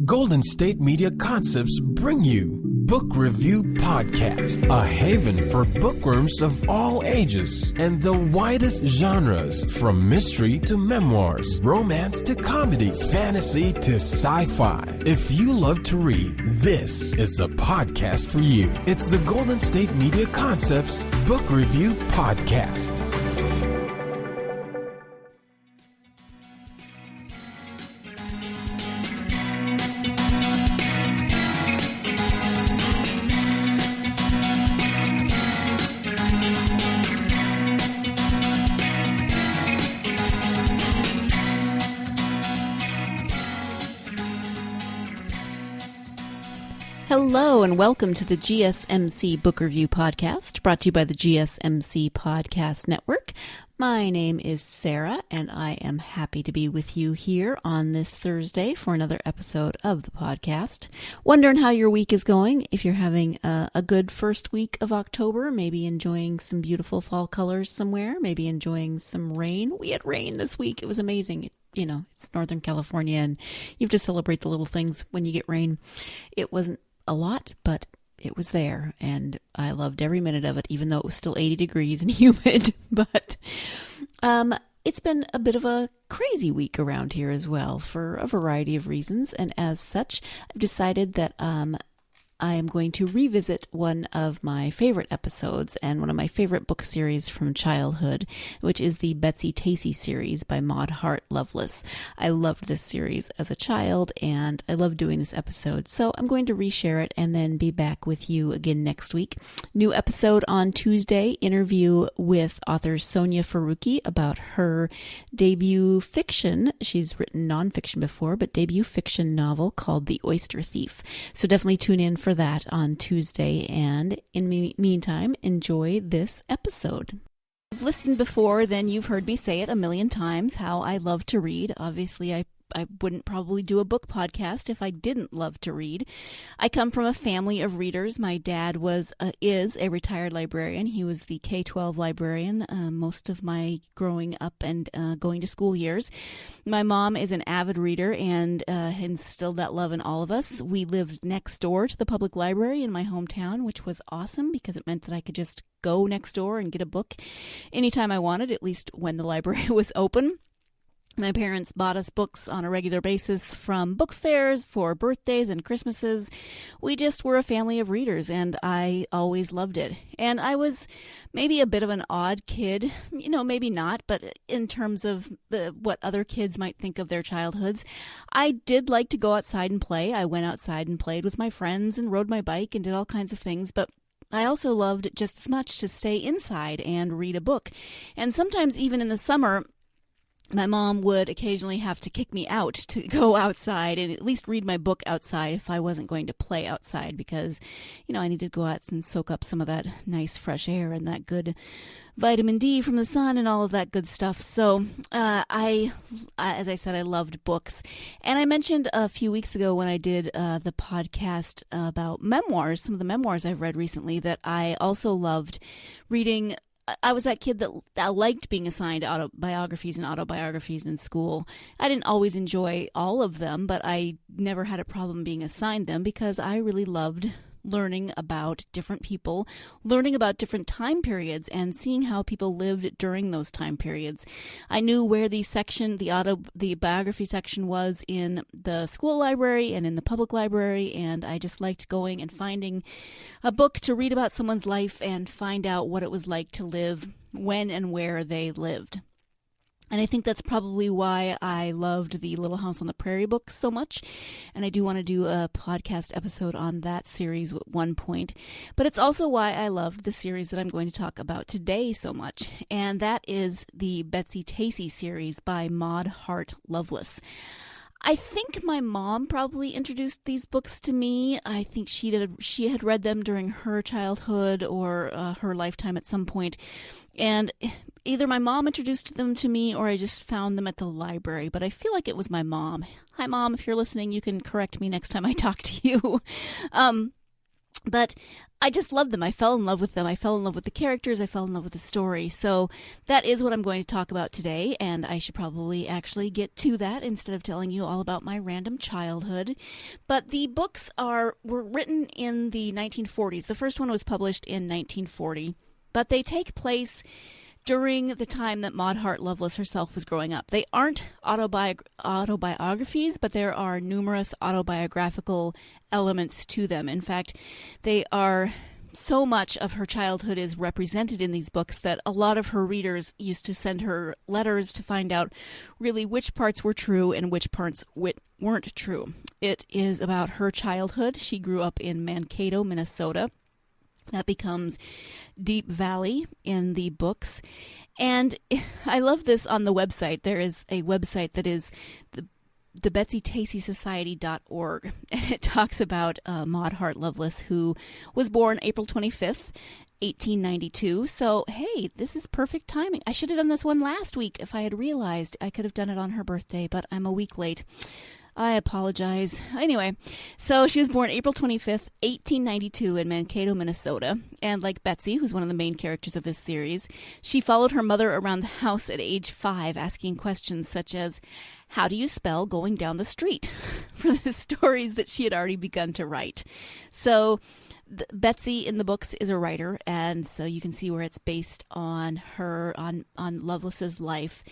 Golden State Media Concepts bring you Book Review Podcast, a haven for bookworms of all ages and the widest genres, from mystery to memoirs, romance to comedy, fantasy to sci-fi. If you love to read, this is the podcast for you. It's the Golden State Media Concepts Book Review Podcast. Hello and welcome to the GSMC Book Review Podcast, brought to you by the GSMC Podcast Network. My name is Sarah, and I am happy to be with you here on this Thursday for another episode of the podcast. Wondering how your week is going, if you're having a good first week of October, maybe enjoying some beautiful fall colors somewhere, maybe enjoying some rain. We had rain this week. It was amazing. You know, it's Northern California, and you have to celebrate the little things when you get rain. It wasn't a lot, but it was there, and I loved every minute of it, even though it was still 80 degrees and humid. But it's been a bit of a crazy week around here as well for a variety of reasons, and as such, I've decided that I am going to revisit one of my favorite episodes and one of my favorite book series from childhood, which is the Betsy-Tacy Series by Maud Hart Lovelace. I loved this series as a child, and I love doing this episode, so I'm going to reshare it and then be back with you again next week. New episode on Tuesday, interview with author Sonia Faruqi about her debut fiction. She's written nonfiction before, but debut fiction novel called The Oyster Thief. So definitely tune in for that on Tuesday, and in the meantime, enjoy this episode. If you've listened before, then you've heard me say it a million times, how I love to read. Obviously, I wouldn't probably do a book podcast if I didn't love to read. I come from a family of readers. My dad is a retired librarian. He was the K-12 librarian most of my growing up and going to school years. My mom is an avid reader and instilled that love in all of us. We lived next door to the public library in my hometown, which was awesome because it meant that I could just go next door and get a book anytime I wanted, at least when the library was open. My parents bought us books on a regular basis from book fairs for birthdays and Christmases. We just were a family of readers, and I always loved it. And I was maybe a bit of an odd kid, maybe not, but in terms of what other kids might think of their childhoods, I did like to go outside and play. I went outside and played with my friends and rode my bike and did all kinds of things, but I also loved just as much to stay inside and read a book. And sometimes even in the summer, my mom would occasionally have to kick me out to go outside and at least read my book outside if I wasn't going to play outside because, I needed to go out and soak up some of that nice fresh air and that good vitamin D from the sun and all of that good stuff. So as I said, I loved books. And I mentioned a few weeks ago when I did the podcast about memoirs, some of the memoirs I've read recently, that I also loved reading. I was that kid that liked being assigned biographies and autobiographies in school. I didn't always enjoy all of them, but I never had a problem being assigned them because I really loved learning about different people, learning about different time periods, and seeing how people lived during those time periods. I knew where the biography section was in the school library and in the public library, and I just liked going and finding a book to read about someone's life and find out what it was like to live when and where they lived. And I think that's probably why I loved the Little House on the Prairie books so much. And I do want to do a podcast episode on that series at one point. But it's also why I loved the series that I'm going to talk about today so much. And that is the Betsy-Tacy Series by Maud Hart Lovelace. I think my mom probably introduced these books to me. I think she had read them during her childhood or her lifetime at some point. And either my mom introduced them to me or I just found them at the library. But I feel like it was my mom. Hi, Mom. If you're listening, you can correct me next time I talk to you. But I just loved them. I fell in love with them. I fell in love with the characters. I fell in love with the story. So that is what I'm going to talk about today, and I should probably actually get to that instead of telling you all about my random childhood. But the books were written in the 1940s. The first one was published in 1940, but they take place during the time that Maud Hart Lovelace herself was growing up. They aren't autobiographies, but there are numerous autobiographical elements to them. In fact, they are so much of her childhood is represented in these books that a lot of her readers used to send her letters to find out really which parts were true and which parts weren't true. It is about her childhood. She grew up in Mankato, Minnesota. That becomes Deep Valley in the books. And I love this on the website. There is a website that is the Betsy-Tacy Society.org. And it talks about Maud Hart Lovelace, who was born April 25th, 1892. So, hey, this is perfect timing. I should have done this one last week if I had realized I could have done it on her birthday, but I'm a week late. I apologize. Anyway, so she was born April 25th, 1892 in Mankato, Minnesota. And like Betsy, who's one of the main characters of this series, she followed her mother around the house at age 5, asking questions such as, how do you spell going down the street? For the stories that she had already begun to write. So Betsy in the books is a writer, and so you can see where it's based on her, on Lovelace's life.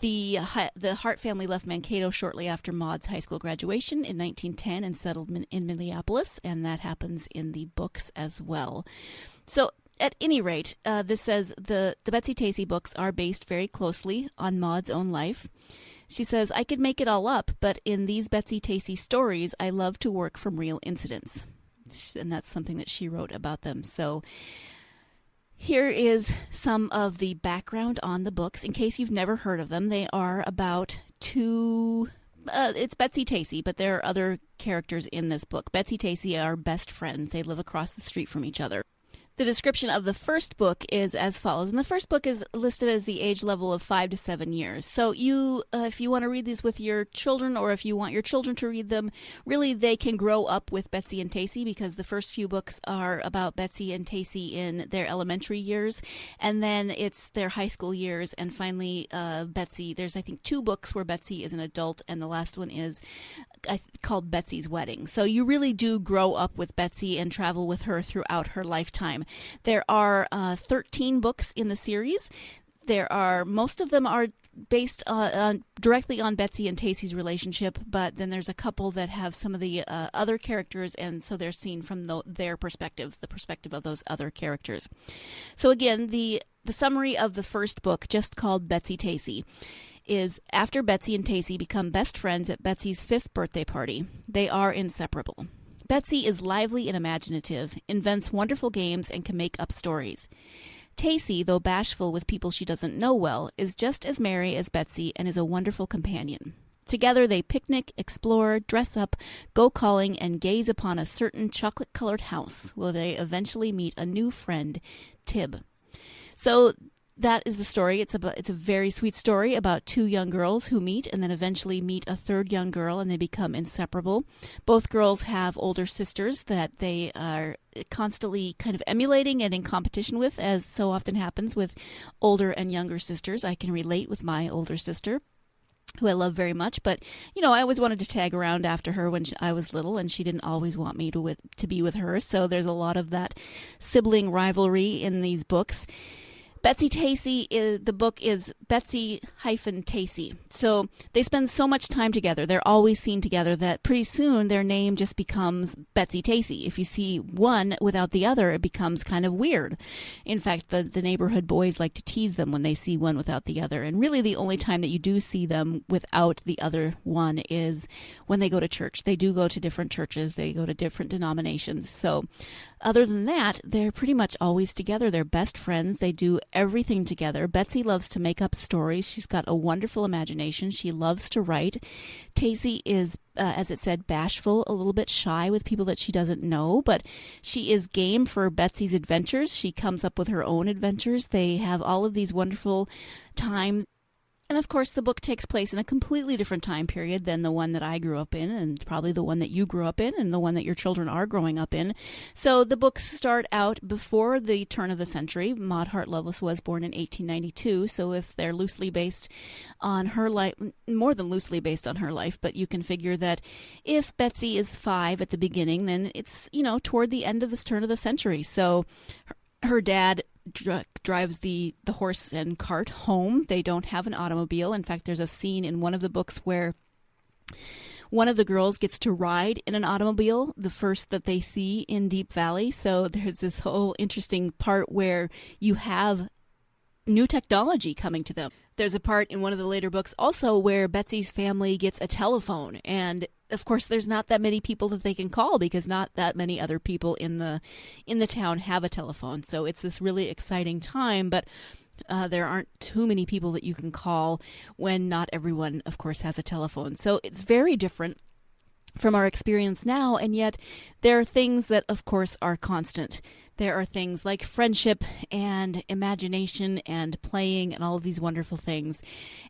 The Hart family left Mankato shortly after Maud's high school graduation in 1910 and settled in Minneapolis, and that happens in the books as well. So at any rate, this says the Betsy-Tacy books are based very closely on Maud's own life. She says, I could make it all up, but in these Betsy-Tacy stories, I love to work from real incidents. And that's something that she wrote about them. So here is some of the background on the books. In case you've never heard of them, they are about it's Betsy-Tacy, but there are other characters in this book. Betsy-Tacy are best friends. They live across the street from each other. The description of the first book is as follows, and the first book is listed as the age level of 5 to 7 years. So you, if you want to read these with your children, or if you want your children to read them, really they can grow up with Betsy and Tacy, because the first few books are about Betsy and Tacy in their elementary years, and then it's their high school years, and finally Betsy, there's I think 2 books where Betsy is an adult, and the last one is called Betsy's Wedding. So you really do grow up with Betsy and travel with her throughout her lifetime. There are 13 books in the series. Most of them are based directly on Betsy and Tacy's relationship, but then there's a couple that have some of the other characters, and so they're seen from their perspective, the perspective of those other characters. So again, the summary of the first book, just called Betsy-Tacy, is after Betsy and Tacy become best friends at Betsy's 5th birthday party, they are inseparable. Betsy is lively and imaginative, invents wonderful games, and can make up stories. Tacy, though bashful with people she doesn't know well, is just as merry as Betsy and is a wonderful companion. Together they picnic, explore, dress up, go calling, and gaze upon a certain chocolate-colored house where they eventually meet a new friend, Tib. So that is the story. It's a very sweet story about 2 young girls who meet and then eventually meet a 3rd young girl, and they become inseparable. Both girls have older sisters that they are constantly kind of emulating and in competition with, as so often happens with older and younger sisters. I can relate with my older sister, who I love very much, but, I always wanted to tag around after her when I was little, and she didn't always want me to be with her, so there's a lot of that sibling rivalry in these books. Betsy-Tacy, the book is Betsy-Tacy. So they spend so much time together, they're always seen together, that pretty soon their name just becomes Betsy-Tacy. If you see one without the other, it becomes kind of weird. In fact, the neighborhood boys like to tease them when they see one without the other. And really the only time that you do see them without the other one is when they go to church. They do go to different churches. They go to different denominations. So other than that, they're pretty much always together. They're best friends. They do everything together. Betsy loves to make up stories. She's got a wonderful imagination. She loves to write. Tacy is, as it said, bashful, a little bit shy with people that she doesn't know, but she is game for Betsy's adventures. She comes up with her own adventures. They have all of these wonderful times. And of course, the book takes place in a completely different time period than the one that I grew up in, and probably the one that you grew up in, and the one that your children are growing up in. So the books start out before the turn of the century. Maud Hart Lovelace was born in 1892, so if they're loosely based on her life, more than loosely based on her life, but you can figure that if Betsy is 5 at the beginning, then it's, toward the end of this turn of the century. So her dad drives the horse and cart home. They don't have an automobile. In fact, there's a scene in one of the books where one of the girls gets to ride in an automobile, the first that they see in Deep Valley. So there's this whole interesting part where you have new technology coming to them. There's a part in one of the later books also where Betsy's family gets a telephone, and of course there's not that many people that they can call because not that many other people in the town have a telephone. So it's this really exciting time, but there aren't too many people that you can call when not everyone, of course, has a telephone. So it's very different from our experience now, and yet there are things that, of course, are constant. There are things like friendship and imagination and playing and all of these wonderful things.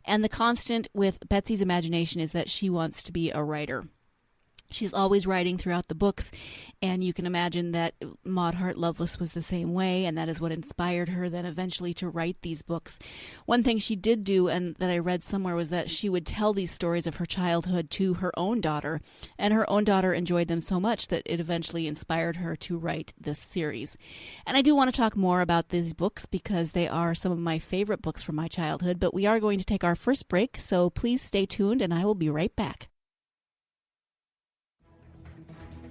And the constant with Betsy's imagination is that she wants to be a writer. She's always writing throughout the books, and you can imagine that Maud Hart Lovelace was the same way, and that is what inspired her then eventually to write these books. One thing she did do, and that I read somewhere, was that she would tell these stories of her childhood to her own daughter, and her own daughter enjoyed them so much that it eventually inspired her to write this series. And I do want to talk more about these books because they are some of my favorite books from my childhood, but we are going to take our first break, so please stay tuned, and I will be right back.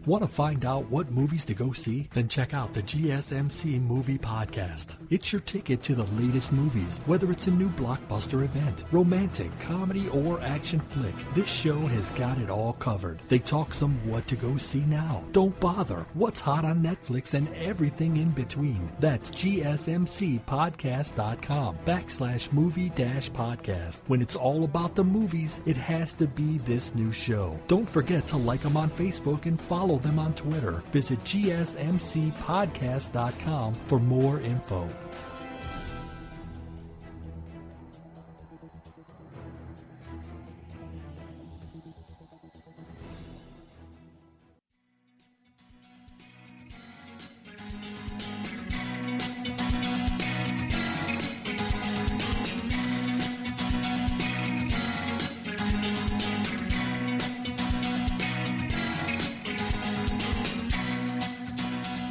Want to find out what movies to go see? Then check out the GSMC Movie Podcast. It's your ticket to the latest movies, whether it's a new blockbuster event, romantic, comedy, or action flick. This show has got it all covered. They talk some what to go see now, don't bother, what's hot on Netflix, and everything in between. That's GSMCpodcast.com/movie-podcast. When it's all about the movies, it has to be this new show. Don't forget to like them on Facebook and follow them on Twitter. Visit GSMCpodcast.com for more info.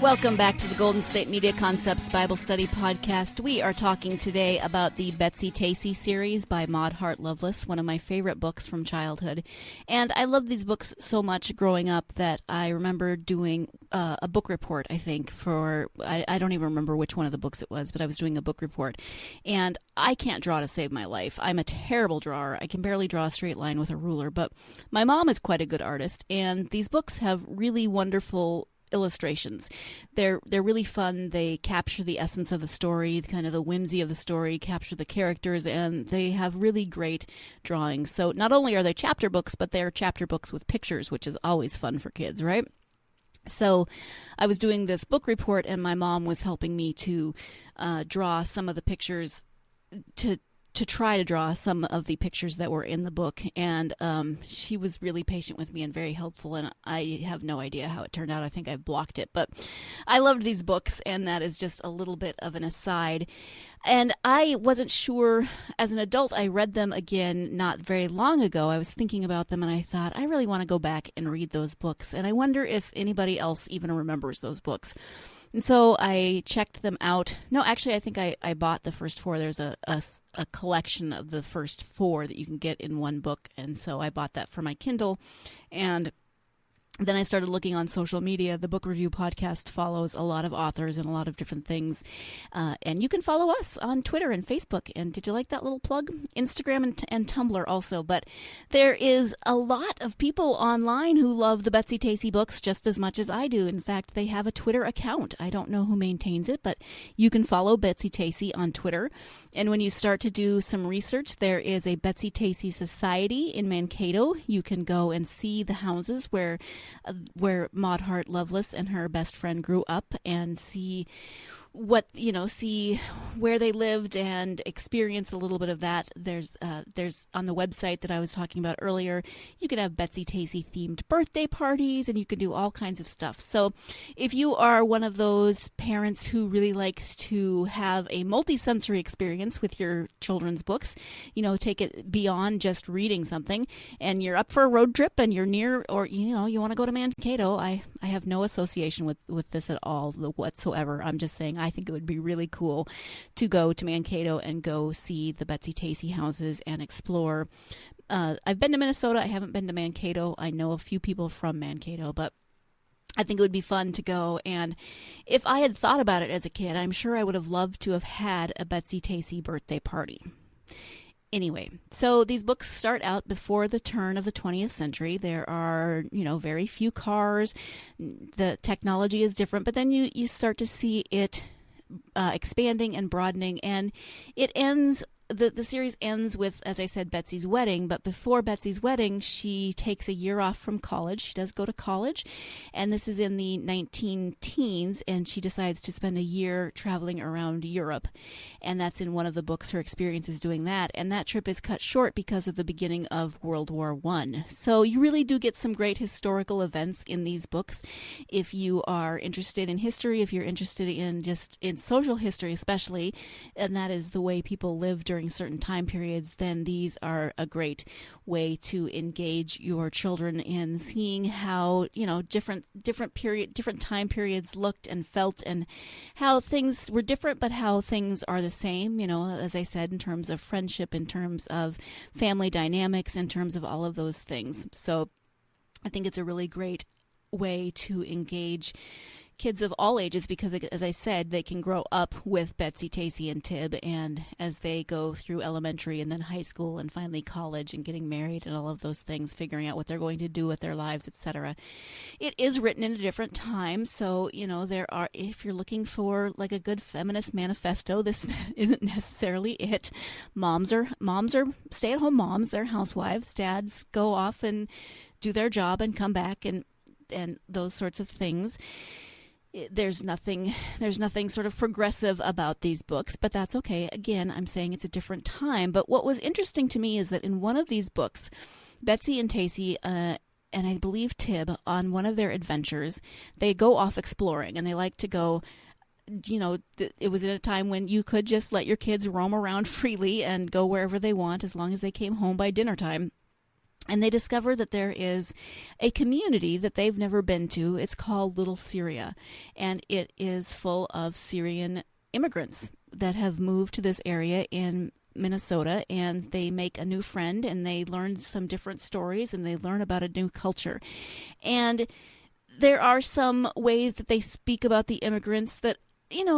Welcome back to the Golden State Media Concepts Bible Study Podcast. We are talking today about the Betsy-Tacy Series by Maud Hart Lovelace, one of my favorite books from childhood. And I loved these books so much growing up that I remember doing a book report, I think, for, I don't even remember which one of the books it was, but I was doing a book report. And I can't draw to save my life. I'm a terrible drawer. I can barely draw a straight line with a ruler, but my mom is quite a good artist, and these books have really wonderful illustrations. They're really fun. They capture the essence of the story, kind of the whimsy of the story, capture the characters, and they have really great drawings. So not only are they chapter books, but they're chapter books with pictures, which is always fun for kids, right? So I was doing this book report, and my mom was helping me to draw some of the pictures, to try to draw some of the pictures that were in the book, and she was really patient with me and very helpful, and I have no idea how it turned out. I think I've blocked it, but I loved these books, and that is just a little bit of an aside. And I wasn't sure, as an adult, I read them again not very long ago. I was thinking about them, and I thought, I really want to go back and read those books, and I wonder if anybody else even remembers those books. And so I checked them out. No, actually, I think I bought the first 4. There's a collection of the first 4 that you can get in one book. And so I bought that for my Kindle. And then I started looking on social media. The Book Review Podcast follows a lot of authors and a lot of different things. And you can follow us on Twitter and Facebook. And did you like that little plug? Instagram and Tumblr also. But there is a lot of people online who love the Betsy-Tacy books just as much as I do. In fact, they have a Twitter account. I don't know who maintains it, but you can follow Betsy-Tacy on Twitter. And when you start to do some research, there is a Betsy-Tacy Society in Mankato. You can go and see the houses where Maud Hart Lovelace and her best friend grew up, and see see where they lived and experience a little bit of that. There's on the website that I was talking about earlier, you can have Betsy-Tacy themed birthday parties, and you can do all kinds of stuff. So if you are one of those parents who really likes to have a multi-sensory experience with your children's books, take it beyond just reading something, and you're up for a road trip and you're near, or you want to go to Mankato, I have no association with this at all whatsoever. I'm just saying I think it would be really cool to go to Mankato and go see the Betsy-Tacy houses and explore. I've been to Minnesota. I haven't been to Mankato. I know a few people from Mankato, but I think it would be fun to go. And if I had thought about it as a kid, I'm sure I would have loved to have had a Betsy-Tacy birthday party. Anyway, so these books start out before the turn of the 20th century. There are, very few cars. The technology is different, but then you start to see it expanding and broadening, and it ends. The series ends with, as I said, Betsy's wedding, but before Betsy's wedding, she takes a year off from college. She does go to college, and this is in the 19-teens, and she decides to spend a year traveling around Europe, and that's in one of the books, her experiences doing that, and that trip is cut short because of the beginning of World War I. So you really do get some great historical events in these books. If you are interested in history, if you're interested in social history especially, and that is the way people live during certain time periods, then these are a great way to engage your children in seeing how different time periods looked and felt, and how things were different but how things are the same, as I said, in terms of friendship, in terms of family dynamics, in terms of all of those things. So I think it's a really great way to engage kids of all ages, because, as I said, they can grow up with Betsy-Tacy and Tib, and as they go through elementary and then high school and finally college and getting married and all of those things, figuring out what they're going to do with their lives, etc. It is written in a different time, so if you're looking for like a good feminist manifesto, this isn't necessarily it. Moms are stay-at-home moms, they're housewives. Dads go off and do their job and come back and those sorts of things. There's nothing sort of progressive about these books, but that's okay. Again, I'm saying it's a different time. But what was interesting to me is that in one of these books, Betsy and Tacy, and I believe Tib, on one of their adventures, they go off exploring, and they like to go. It was in a time when you could just let your kids roam around freely and go wherever they want as long as they came home by dinner time. And they discover that there is a community that they've never been to. It's called Little Syria, and it is full of Syrian immigrants that have moved to this area in Minnesota, and they make a new friend, and they learn some different stories, and they learn about a new culture. And there are some ways that they speak about the immigrants that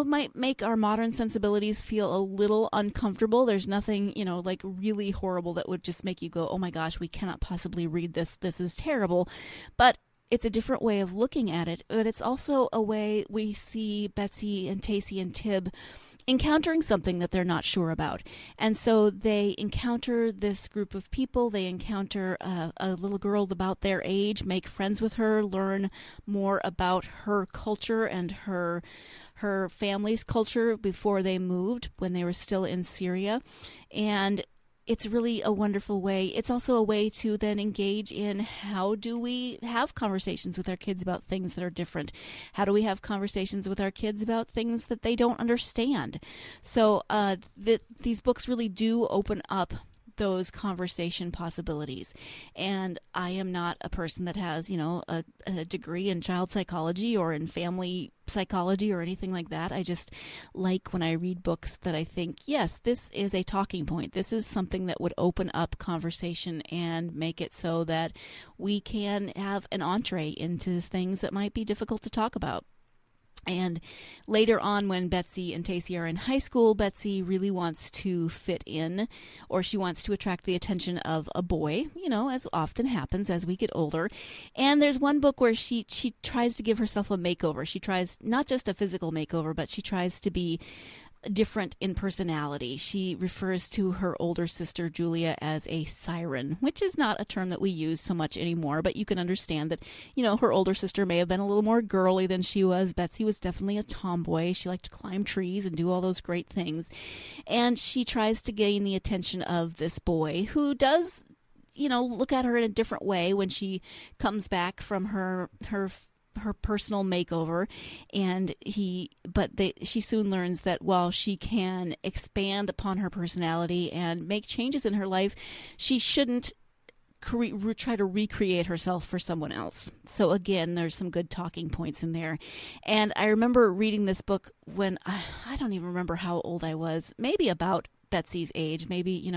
might make our modern sensibilities feel a little uncomfortable. There's nothing, like really horrible that would just make you go, oh my gosh, we cannot possibly read this. This is terrible. But it's a different way of looking at it. But it's also a way we see Betsy and Tacy and Tib encountering something that they're not sure about. And so they encounter this group of people. They encounter a little girl about their age, make friends with her, learn more about her culture and her family's culture before they moved, when they were still in Syria. And it's really a wonderful way. It's also a way to then engage in how do we have conversations with our kids about things that are different? How do we have conversations with our kids about things that they don't understand? So these books really do open up those conversation possibilities. And I am not a person that has, a degree in child psychology or in family psychology or anything like that. I just like when I read books that I think, yes, this is a talking point. This is something that would open up conversation and make it so that we can have an entree into things that might be difficult to talk about. And later on, when Betsy and Tacy are in high school, Betsy really wants to fit in, or she wants to attract the attention of a boy, as often happens as we get older. And there's one book where she tries to give herself a makeover. She tries not just a physical makeover, but she tries to be different in personality. She refers to her older sister Julia as a siren, which is not a term that we use so much anymore, but you can understand that, her older sister may have been a little more girly than she was. Betsy was definitely a tomboy. She liked to climb trees and do all those great things. And she tries to gain the attention of this boy who does, look at her in a different way when she comes back from her personal makeover, and she soon learns that while she can expand upon her personality and make changes in her life, she shouldn't try to recreate herself for someone else. So again, there's some good talking points in there. And I remember reading this book when I don't even remember how old I was, maybe about Betsy's age, maybe,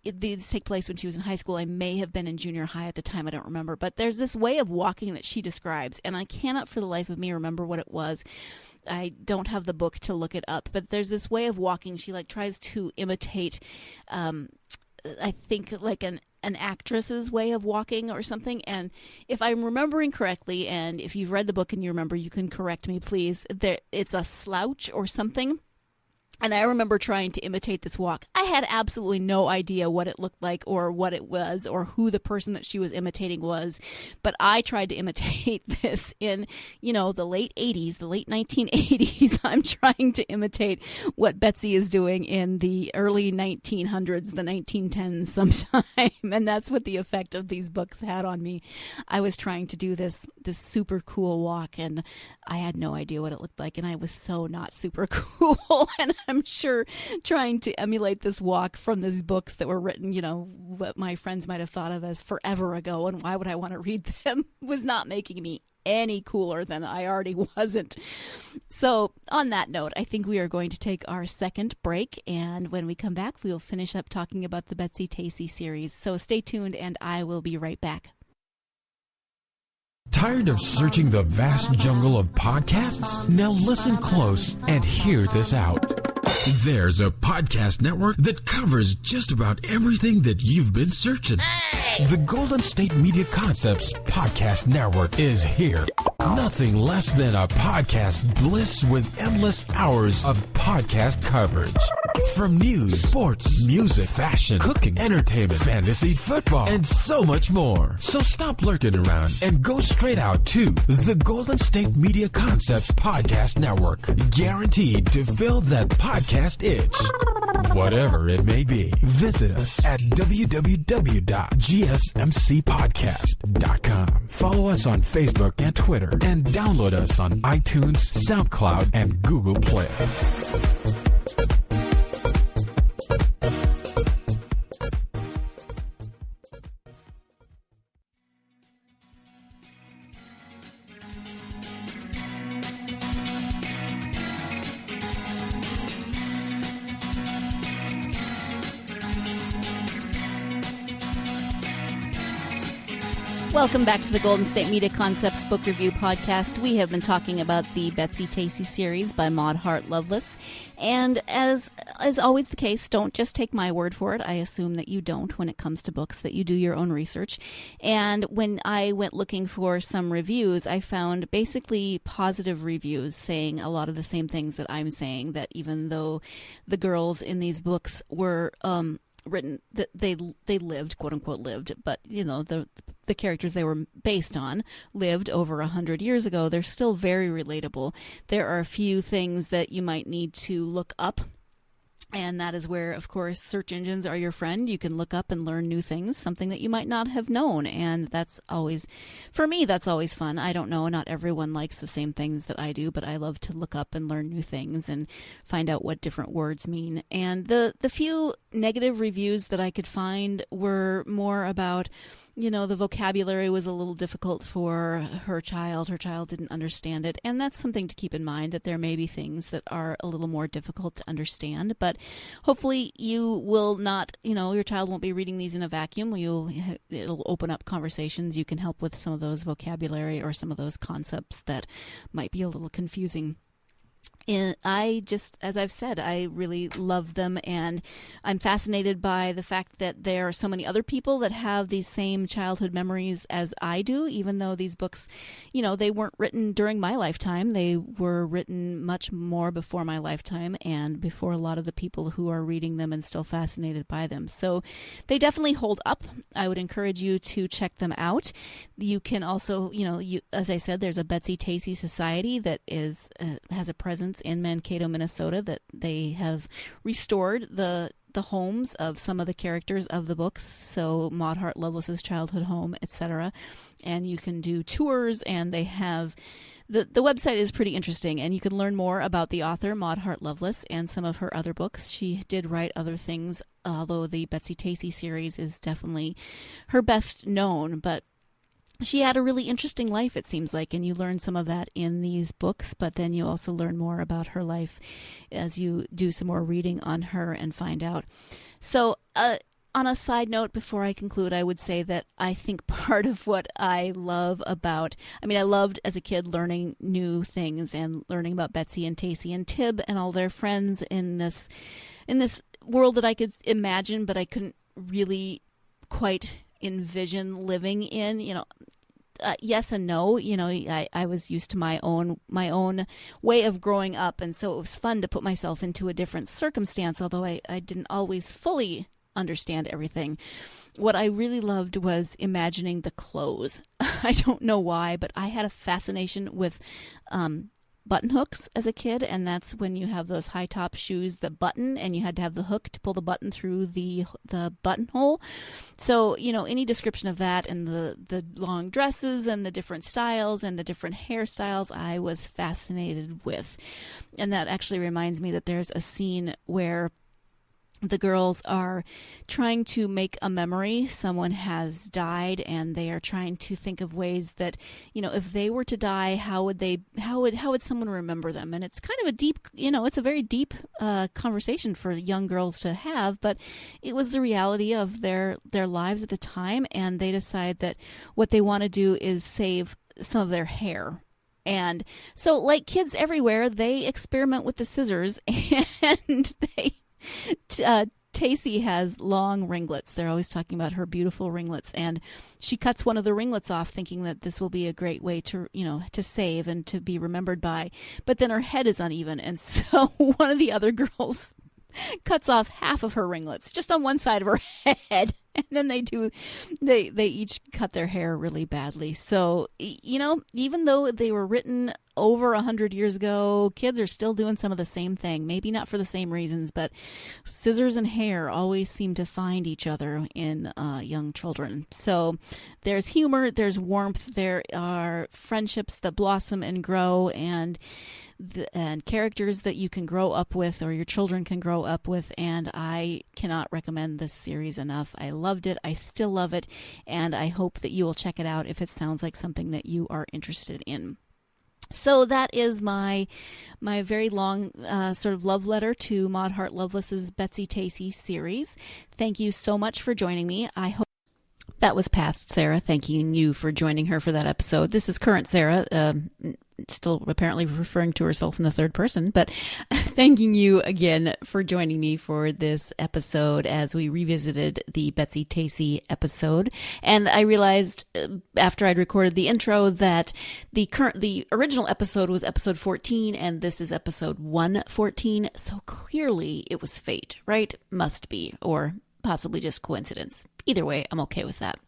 these take place when she was in high school. I may have been in junior high at the time. I don't remember. But there's this way of walking that she describes, and I cannot for the life of me remember what it was. I don't have the book to look it up. But there's this way of walking. She tries to imitate, I think, an actress's way of walking or something. And if I'm remembering correctly, and if you've read the book and you remember, you can correct me, please. It's a slouch or something. And I remember trying to imitate this walk. I had absolutely no idea what it looked like or what it was or who the person that she was imitating was. But I tried to imitate this in, the late 80s, the late 1980s. I'm trying to imitate what Betsy is doing in the early 1900s, the 1910s sometime. And that's what the effect of these books had on me. I was trying to do this super cool walk, and I had no idea what it looked like. And I was so not super cool. And I'm sure trying to emulate this walk from these books that were written, what my friends might have thought of as forever ago, and why would I want to read them, was not making me any cooler than I already wasn't. So on that note, I think we are going to take our second break, and when we come back, we'll finish up talking about the Betsy-Tacy series. So stay tuned, and I will be right back. Tired of searching the vast jungle of podcasts? Now listen close and hear this out. There's a podcast network that covers just about everything that you've been searching. Hey! The Golden State Media Concepts Podcast Network is here. Nothing less than a podcast bliss with endless hours of podcast coverage. From news, sports, music, fashion, cooking, entertainment, fantasy, football, and so much more. So stop lurking around and go straight out to the Golden State Media Concepts Podcast Network. Guaranteed to fill that podcast itch. Whatever it may be. Visit us at www.gsmcpodcast.com. Follow us on Facebook and Twitter, and download us on iTunes, SoundCloud, and Google Play. Welcome back to the Golden State Media Concepts Book Review Podcast. We have been talking about the Betsy-Tacy series by Maud Hart Lovelace. And as always the case, don't just take my word for it. I assume that you don't when it comes to books, that you do your own research. And when I went looking for some reviews, I found basically positive reviews saying a lot of the same things that I'm saying, that even though the girls in these books were written, that they lived, quote unquote lived, but the characters they were based on lived over 100 years ago, they're still very relatable. There are a few things that you might need to look up, and that is where, of course, search engines are your friend. You can look up and learn new things, something that you might not have known, and that's always, for me, that's always fun. I don't know, not everyone likes the same things that I do, but I love to look up and learn new things and find out what different words mean. And the few negative reviews that I could find were more about, the vocabulary was a little difficult for her child. Her child didn't understand it. And that's something to keep in mind, that there may be things that are a little more difficult to understand. But hopefully you will not, your child won't be reading these in a vacuum. It'll open up conversations. You can help with some of those vocabulary or some of those concepts that might be a little confusing. And as I've said, I really love them, and I'm fascinated by the fact that there are so many other people that have these same childhood memories as I do, even though these books, they weren't written during my lifetime. They were written much more before my lifetime and before a lot of the people who are reading them and still fascinated by them. So they definitely hold up. I would encourage you to check them out. You can also, as I said, there's a Betsy-Tacy Society that has a presence in Mankato, Minnesota, that they have restored the homes of some of the characters of the books, so Maud Hart Lovelace's childhood home, etc. And you can do tours, and they have the website is pretty interesting, and you can learn more about the author, Maud Hart Lovelace, and some of her other books. She did write other things, although the Betsy-Tacy series is definitely her best known, but she had a really interesting life, it seems like, and you learn some of that in these books, but then you also learn more about her life as you do some more reading on her and find out. So, on a side note, before I conclude, I would say that I think part of what I love about, I loved as a kid learning new things and learning about Betsy and Tacy and Tib and all their friends in this world that I could imagine, but I couldn't really quite envision living in. Yes and no. I was used to my own way of growing up, and so it was fun to put myself into a different circumstance, although I didn't always fully understand everything. What I really loved was imagining the clothes. I don't know why, but I had a fascination with button hooks as a kid, and that's when you have those high top shoes that button, and you had to have the hook to pull the button through the buttonhole. So any description of that, and the long dresses and the different styles and the different hairstyles, I was fascinated with. And that actually reminds me that there's a scene where the girls are trying to make a memory. Someone has died, and they are trying to think of ways that, if they were to die, how would someone remember them? And it's kind of a deep, it's a very deep conversation for young girls to have, but it was the reality of their lives at the time, and they decide that what they want to do is save some of their hair. And so, like kids everywhere, they experiment with the scissors, and Tacy has long ringlets. They're always talking about her beautiful ringlets, and she cuts one of the ringlets off, thinking that this will be a great way to save and to be remembered by. But then her head is uneven, and so one of the other girls cuts off half of her ringlets, just on one side of her head. And then they each cut their hair really badly. So, even though they were written over 100 years ago, kids are still doing some of the same thing. Maybe not for the same reasons, but scissors and hair always seem to find each other in young children. So there's humor, there's warmth, there are friendships that blossom and grow, and characters that you can grow up with, or your children can grow up with, and I cannot recommend this series enough. I loved it. I still love it, and I hope that you will check it out if it sounds like something that you are interested in. So that is my very long sort of love letter to Maud Hart Lovelace's Betsy-Tacy series. Thank you so much for joining me. I hope that was past Sarah, thanking you for joining her for that episode. This is current Sarah, still apparently referring to herself in the third person, but thanking you again for joining me for this episode as we revisited the Betsy-Tacy episode. And I realized after I'd recorded the intro that the original episode was episode 14, and this is episode 114. So clearly it was fate, right? Must be, or possibly just coincidence. Either way, I'm okay with that.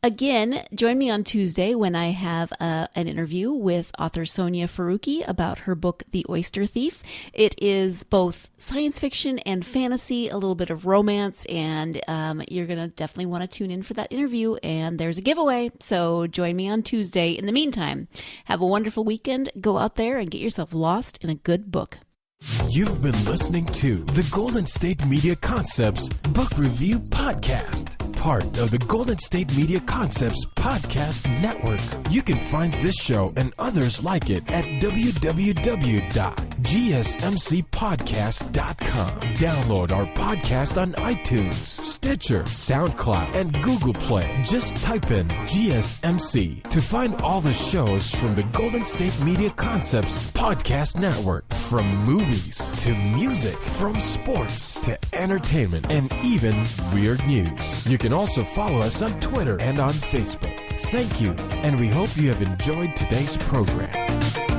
Again, join me on Tuesday when I have an interview with author Sonia Faruqi about her book, The Oyster Thief. It is both science fiction and fantasy, a little bit of romance, and you're going to definitely want to tune in for that interview, and there's a giveaway, so join me on Tuesday. In the meantime, have a wonderful weekend. Go out there and get yourself lost in a good book. You've been listening to the Golden State Media Concepts Book Review Podcast. part of the Golden State Media Concepts Podcast Network. You can find this show and others like it at www.gsmcpodcast.com. Download our podcast on iTunes, Stitcher, SoundCloud, and Google Play. Just type in GSMC to find all the shows from the Golden State Media Concepts Podcast Network. From movies to music, from sports to entertainment, and even weird news. You can also follow us on Twitter and on Facebook. Thank you, and we hope you have enjoyed today's program.